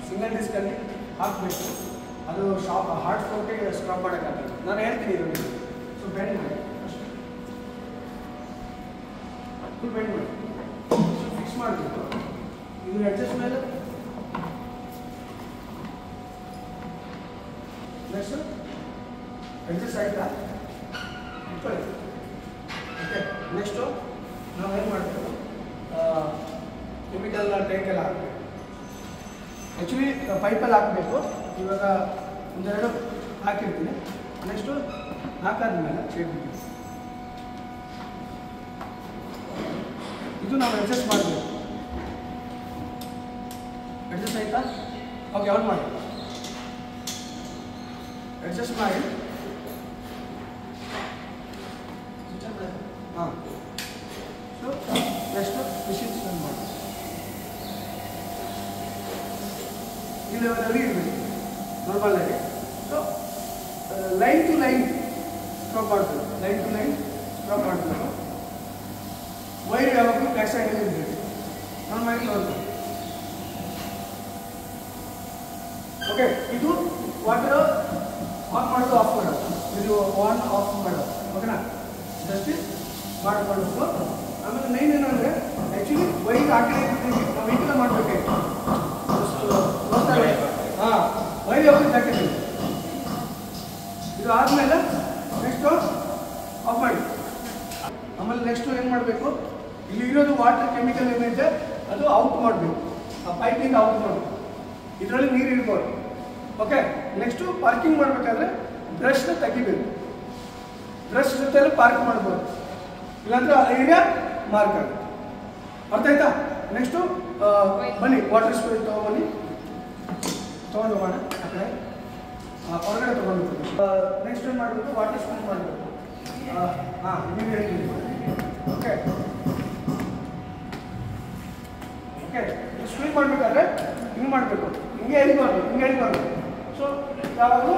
Single ಡಿಸ್ಕಲ್ಲಿ ಹಾಕಬೇಕು. ಅದು hard ಫ್ಲೋಟಿಗೆ scrub ಮಾಡೋಕ್ಕಾಗಲ್ಲ. ನಾನು ಹೇಳ್ತೀನಿ ಇದರಲ್ಲಿ. ಸೊ ಬೆಂಡ್ ಮಾಡಿ ಫುಲ್ ಬೆಂಡ್ ಮಾಡಿ ಫಿಕ್ಸ್ ಮಾಡಬೇಕು. ಇದು ಅಡ್ಜಸ್ಟ್ ಮೇಲೆ ನೆಕ್ಸ್ಟ್ ಅಡ್ಜಸ್ಟ್ ಆಯಿತಾ ಇಟ್ಕೊಳ್ಳಿ. ಓಕೆ, ನೆಕ್ಸ್ಟು ನಾವು ಏನು ಮಾಡಬೇಕು, ಕೆಮಿಕಲ್ ಟ್ಯಾಂಕೆಲ್ಲ ಹಾಕಬೇಕು. ಆ್ಯಕ್ಚುಲಿ ಪೈಪಲ್ಲಿ ಹಾಕಬೇಕು. ಇವಾಗ ಒಂದೆರಡು ಹಾಕಿರ್ತೀನಿ. ನೆಕ್ಸ್ಟು ಹಾಕಾದ್ಮೇಲೆ ಸೇರ್ಬಿಟ್ಟು ಇದು ನಾವು ಅಡ್ಜಸ್ಟ್ ಮಾಡಬೇಕು. ಅಡ್ಜಸ್ಟ್ ಆಯಿತಾ? ಓಕೆ, ಆನ್ ಮಾಡಿ. ಅಡ್ಜಸ್ಟ್ ಮಾಡಿ. ಹಾಂ, ಸೊ ನೆಕ್ಸ್ಟು ಮಿಷಿನ್ ಸ್ಟನ್ ಮಾಡಿ. ಈ ಲೆವೆಲಲ್ಲಿ ಇರಬೇಕು ನಾರ್ಮಲ್ ಆಗಿ. So line to line scrub ಮಾಡಬೇಕು. ಲೈನ್ ಟು ಲೈನ್ ಸ್ಕ್ರಬ್ ಮಾಡಬೇಕು. ವೈರ್ ಯಾವಾಗಲೂ ಬ್ಯಾಕ್ ಸೈಡಲ್ಲಿ ಇರಬೇಕು. ನಾರ್ಮಲ್ ನೋಡ್ಬೇಕು. ಓಕೆ, ಇದು ವಾಟರ್ ಆನ್ ಮಾಡೋದು ಆಫ್ ಮಾಡೋದು, ಇದು ಆನ್ ಆಫ್ ಮಾಡೋದು. ಓಕೆನಾ? ಜಸ್ಟ್ ಮಾಡ್ಕೊಳ್ಬೇಕು. ಆಮೇಲೆ ಮೇನ್ ಏನಂದರೆ ಆ್ಯಕ್ಚುಲಿ ವೈರ್ ಆ ಕಡೆ ನಾವು ಈ ಕಡೆ ಮಾಡಬೇಕಾಯ್ತು. ಹಾಂ, ವೈರ್ ಯಾವಾಗ ಹಾಕಿದ್ದೀವಿ. ಇದು ಆದಮೇಲೆ ನೆಕ್ಸ್ಟು ಆಫ್ ಮಾಡಿ. ಆಮೇಲೆ ನೆಕ್ಸ್ಟು ಏನು ಮಾಡಬೇಕು, ಇಲ್ಲಿ ಇರೋದು ವಾಟರ್ ಕೆಮಿಕಲ್ ಏನಿದೆ ಅದು ಔಟ್ ಮಾಡಬೇಕು. ಆ ಪೈಪಿಂದ ಔಟ್ ಮಾಡಬೇಕು. ಇದರಲ್ಲಿ ನೀರು ಇರ್ಬೋದು. ಓಕೆ, ನೆಕ್ಸ್ಟು ಪಾರ್ಕಿಂಗ್ ಮಾಡಬೇಕಾದ್ರೆ ಬ್ರಷ್ನ ತೆಗಿಬೇಕು. ಬ್ರಷ್ ಜೊತೆಯಲ್ಲಿ ಪಾರ್ಕ್ ಮಾಡ್ಬೋದು, ಇಲ್ಲಾಂದರೆ ಆ ಏರಿಯಾ ಮಾರ್ಕ್ ಆಗುತ್ತೆ. ಅರ್ಥ ಆಯ್ತಾ? ನೆಕ್ಸ್ಟು ಬನ್ನಿ ವಾಟರ್ ಸ್ಪ್ರೇ ತೊಗೊಬನ್ನಿ. ತೊಗೊಂಡು ಹೋಗೋಣ ಆ ಕಡೆ ಹೊರಗಡೆ ತೊಗೊಂಡು. ನೆಕ್ಸ್ಟ್ ಏನು ಮಾಡಬೇಕು, ವಾಟರ್ ಸ್ಪ್ರೇ ಮಾಡಬೇಕು. ಹಾಂ, ನೀವು ಹೇಳ್ತೀವಿ. ಓಕೆ ಓಕೆ, ಸ್ಪ್ರೇ ಮಾಡಬೇಕಾದ್ರೆ ಹಿಂಗೆ ಮಾಡಬೇಕು. ಹಿಂಗೆ ಎಳಿಬಾರ್ದು. ಸೊ ಯಾವಾಗಲೂ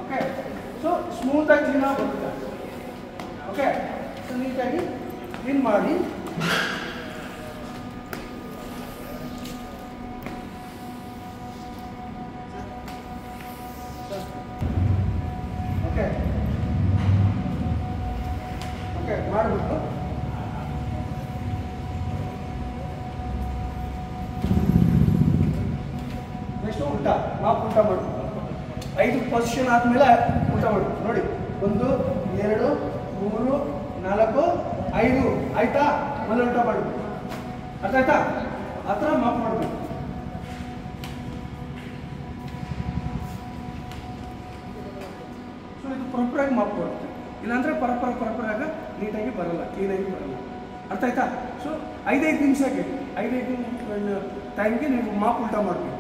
ಓಕೆ, ಸೊ ಸ್ಮೂತಾಗಿ ಕ್ಲೀನಾಗಿ ಬರುತ್ತೆ. ಓಕೆ, ಸೊ ನೀಟಾಗಿ ಕ್ಲೀನ್ ಮಾಡಿ. ಓಕೆ ಓಕೆ ಮಾಡಬೇಕು. ನೆಕ್ಸ್ಟು ಉಲ್ಟಾ ಮಾಡಬೇಕು. 5 ಪೊಸಿಷನ್ ಆದಮೇಲೆ ಊಟ ಮಾಡಬೇಕು. ನೋಡಿ, 1 2 3 4 5 ಆಯ್ತಾ? ಆಮೇಲೆ ಊಟ ಮಾಡಬೇಕು. ಅರ್ಥ ಆಯ್ತಾ? ಆ ಥರ ಮಾಪ್ ಮಾಡಬೇಕು. ಸೊ ಇದು ಪ್ರಾಪರಾಗಿ ಮಾಪ್ ಬರುತ್ತೆ. ಇಲ್ಲಾಂದರೆ ಪರಪರಾಗ ನೀಟಾಗಿ ಬರಲ್ಲ, ಕ್ಲೀನಾಗಿ ಬರಲ್ಲ. ಅರ್ಥ ಆಯ್ತಾ? ಸೊ 5 ನಿಮಿಷಕ್ಕೆ 5 ಟೈಮ್ಗೆ ನೀವು ಮಾಪ್ ಉಲ್ಟಾ ಮಾಡಬೇಕು.